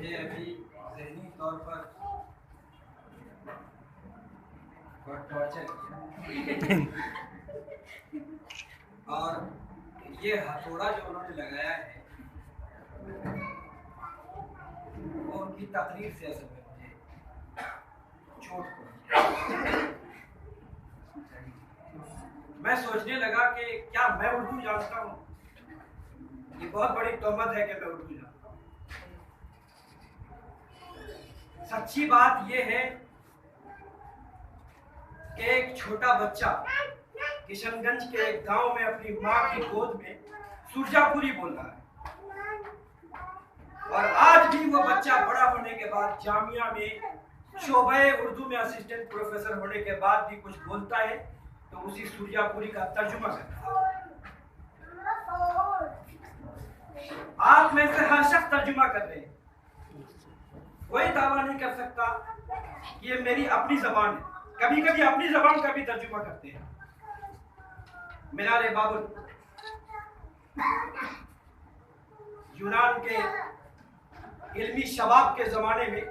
मुझे अभी ज़हनी तौर पर बहुत टॉर्चर किया और ये हथौड़ा जो उन्होंने लगाया है वो उनकी तकरीर से असल में मुझे चोट पहुंची। मैं सोचने लगा कि क्या मैं उर्दू जानता हूँ? ये बहुत बड़ी तोहमत है कि मैं उर्दू जानता हूँ। सच्ची बात ये है कि एक छोटा बच्चा किशनगंज के एक गांव में अपनी माँ की गोद में सुरजापुरी बोल रहा है और आज भी वो बच्चा बड़ा होने के बाद जामिया में शोबे उर्दू में असिस्टेंट प्रोफेसर होने के बाद भी कुछ बोलता है तो उसी सुरजापुरी का तर्जुमा करता है। आप में से हर शख्स तर्जुमा कर रहे हैं, कोई दावा नहीं कर सकता ये मेरी अपनी जबान है। कभी कभी अपनी जबान का भी तर्जुमा करते हैं। मीनार बाबुल यूनान के इल्मी शबाब के जमाने में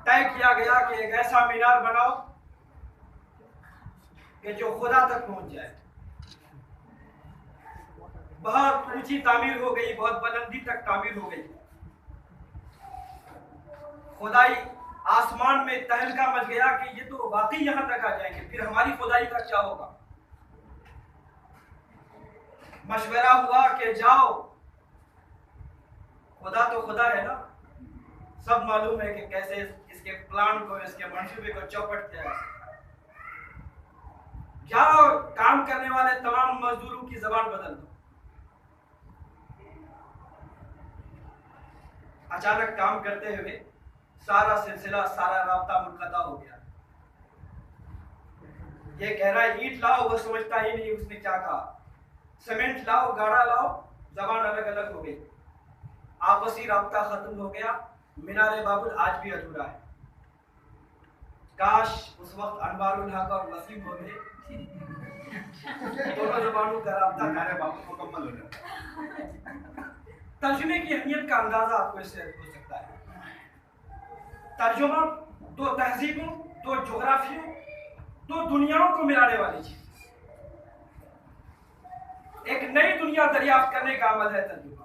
तय किया गया कि एक ऐसा मीनार बनाओ कि जो खुदा तक पहुंच जाए। बहुत ऊंची तामीर हो गई, बहुत बुलंदी तक तामीर हो गई। खुदाई आसमान में तहलका मच गया कि ये तो वाकई यहां तक आ जाएंगे, फिर हमारी खुदाई का क्या होगा। मशवरा हुआ कि जाओ, खुदा तो खुदा है ना, सब मालूम है कि कैसे इसके प्लान को, इसके मंसूबे को चौपट किया। जाओ, काम करने वाले तमाम मजदूरों की जबान बदल दो। अचानक काम करते हुए सारा सिलसिला, सारा राब्ता मुनक़ता हो गया। ये कह रहा है ईंट लाओ, वो समझता ही नहीं उसने क्या कहा। सीमेंट लाओ, गाड़ा लाओ, जबान अलग अलग हो गई। आपसी राब्ता खत्म हो गया। मीनार बाबुल आज भी अधूरा है। काश उस वक्त अनवारुल हक और वसीम होते, दोनों जबानों का राब्ता मीनार बाबुल मुकम्मल हो जाता। तर्जुमे की अहमियत का अंदाजा आपको इससे हो सकता है। तर्जुमा दो तहजीबों, दो जोग्राफियों, दो दुनियाओं को मिलाने वाली चीज, एक नई दुनिया दरियाफ्त करने का अमल है तर्जुमा।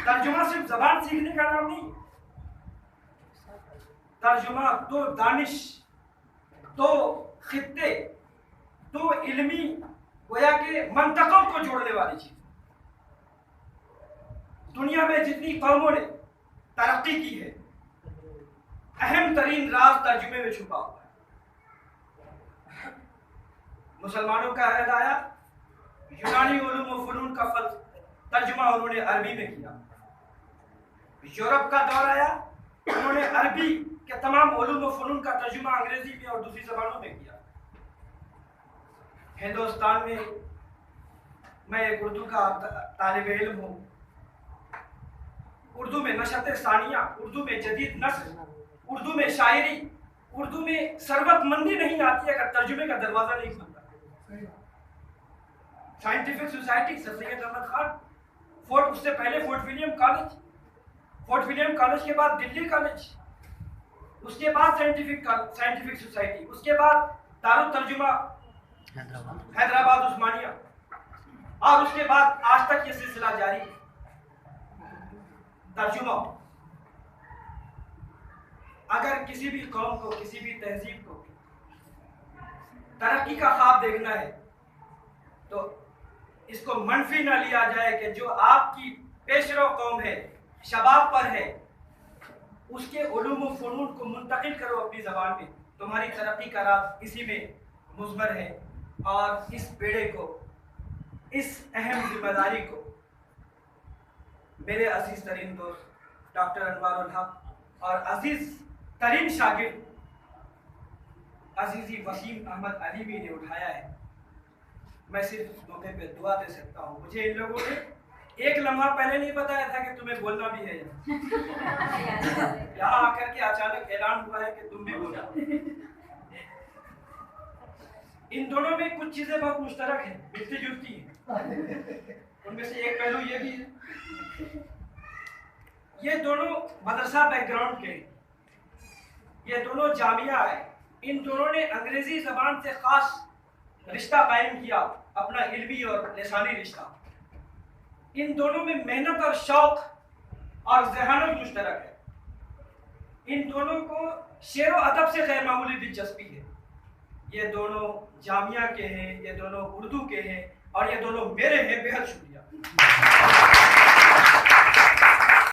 तर्जुमा सिर्फ जबान सीखने का नाम नहीं। तर्जुमा दो दानिश, दो खित्ते, दो इल्मी गोया के मंतकों को जोड़ने वाली चीज। दुनिया में जितनी कौमों ने तरक्की की है, अहम तरीन राज तर्जुमे में छुपा हुआ है। मुसलमानों का अहद आया, यूनानी उलूम व फनून का तर्जुमा उन्होंने अरबी में किया। यूरोप का दौर आया, उन्होंने अरबी के तमाम उलूम व फनून का तर्जुमा अंग्रेजी में और दूसरी जबानों में किया। हिंदुस्तान में मैं एक उर्दू का तालिब इल्म हूँ। उर्दू में नशत सानिया, उर्दू में जदीद नस्र, उर्दू में शायरी, उर्दू में सरबतमंदी नहीं आती अगर तर्जुमे का दरवाजा नहीं खुलता। Scientific society, sir Syed Ahmad Khan, fort, उससे पहले fort William college, fort William college के बाद दिल्ली कॉलेज, उसके बाद साइंटिफिक सोसाइटी, उसके बाद दारुल तर्जुमा हैदराबाद उस्मानिया, और उसके बाद आज तक ये सिलसिला जारी है। तर्जुमा, अगर किसी भी कौम को, किसी भी तहजीब को तरक्की का ख्वाब देखना है तो इसको मनफी ना लिया जाए कि जो आपकी पेशरो कौम है, शबाब पर है, उसके उलूम व फनून को मुंतकिल करो अपनी ज़बान में। तुम्हारी तरक्की का राज इसी में मुज़मर है। और इस बेड़े को, इस अहम जिम्मेदारी को मेरे अजीज तरीन दोस्त डॉक्टर अनवारुल हक और अजीज तरीन शागिर्द अजीजी वसीम अहमद अलीमी ने उठाया है। मैं सिर्फ मौके पे दुआ दे सकता हूँ। मुझे इन लोगों ने एक लम्हा पहले नहीं बताया था कि तुम्हें बोलना भी है। यहाँ आकर के अचानक ऐलान हुआ है कि तुम भी बोलो। इन दोनों में कुछ चीजें बहुत मुश्तरक हैं, मिलती जुलती हैं। उनमें से एक पहलू ये भी है ये दोनों मदरसा बैकग्राउंड के, ये दोनों जामिया है। इन दोनों ने अंग्रेजी जबान से खास रिश्ता कायम किया, अपना इल्मी और लिसानी रिश्ता। इन दोनों में मेहनत और शौक और ज़हानत मुश्तरक है। इन दोनों को शेर व अदब से गैर मामूली दिलचस्पी है। ये दोनों जामिया के हैं, ये दोनों उर्दू के हैं और ये दोनों मेरे हैं। बेहद शुक्रिया।